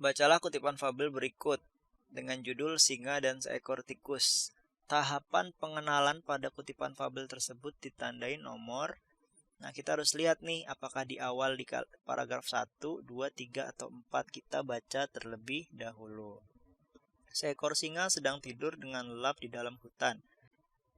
Bacalah kutipan fabel berikut dengan judul Singa dan Seekor Tikus. Tahapan pengenalan pada kutipan fabel tersebut ditandai nomor. Nah, kita harus lihat nih apakah di awal di paragraf 1, 2, 3, atau 4 kita baca terlebih dahulu. Seekor singa sedang tidur dengan lelap di dalam hutan,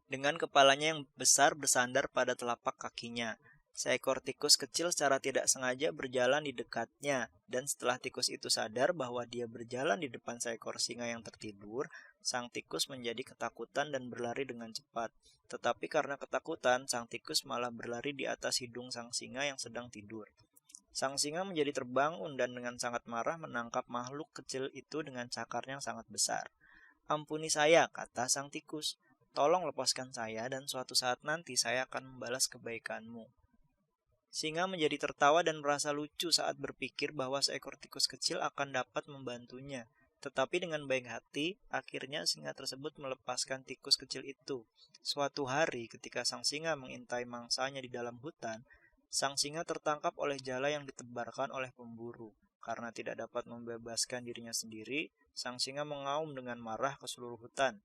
dengan kepalanya yang besar bersandar pada telapak kakinya. Seekor tikus kecil secara tidak sengaja berjalan di dekatnya, dan setelah tikus itu sadar bahwa dia berjalan di depan seekor singa yang tertidur, sang tikus menjadi ketakutan dan berlari dengan cepat. Tetapi karena ketakutan, sang tikus malah berlari di atas hidung sang singa yang sedang tidur. Sang singa menjadi terbangun dan dengan sangat marah menangkap makhluk kecil itu dengan cakarnya yang sangat besar. "Ampuni saya," kata sang tikus. "Tolong lepaskan saya dan suatu saat nanti saya akan membalas kebaikanmu." Singa menjadi tertawa dan merasa lucu saat berpikir bahwa seekor tikus kecil akan dapat membantunya. Tetapi dengan baik hati, akhirnya singa tersebut melepaskan tikus kecil itu. Suatu hari, ketika sang singa mengintai mangsanya di dalam hutan, sang singa tertangkap oleh jala yang ditebarkan oleh pemburu. Karena tidak dapat membebaskan dirinya sendiri, sang singa mengaum dengan marah ke seluruh hutan.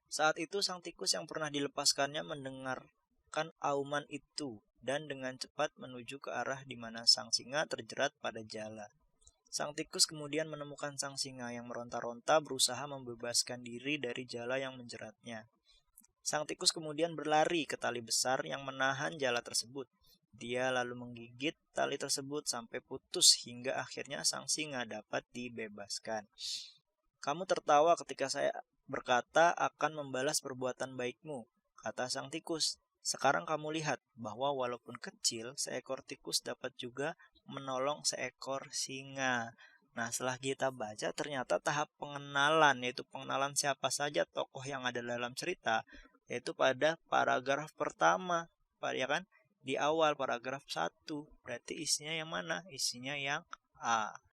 Saat itu sang tikus yang pernah dilepaskannya mendengarkan auman itu dan dengan cepat menuju ke arah di mana sang singa terjerat pada jala. Sang tikus kemudian menemukan sang singa yang meronta-ronta berusaha membebaskan diri dari jala yang menjeratnya. Sang tikus kemudian berlari ke tali besar yang menahan jala tersebut. Dia lalu menggigit tali tersebut sampai putus hingga akhirnya sang singa dapat dibebaskan. "Kamu tertawa ketika saya berkata akan membalas perbuatan baikmu," kata sang tikus. "Sekarang kamu lihat bahwa walaupun kecil, seekor tikus dapat juga menolong seekor singa." Nah, setelah kita baca ternyata tahap pengenalan, yaitu pengenalan siapa saja tokoh yang ada dalam cerita, yaitu pada paragraf pertama, ya kan? Di awal paragraf 1, berarti isinya yang mana? Isinya yang A.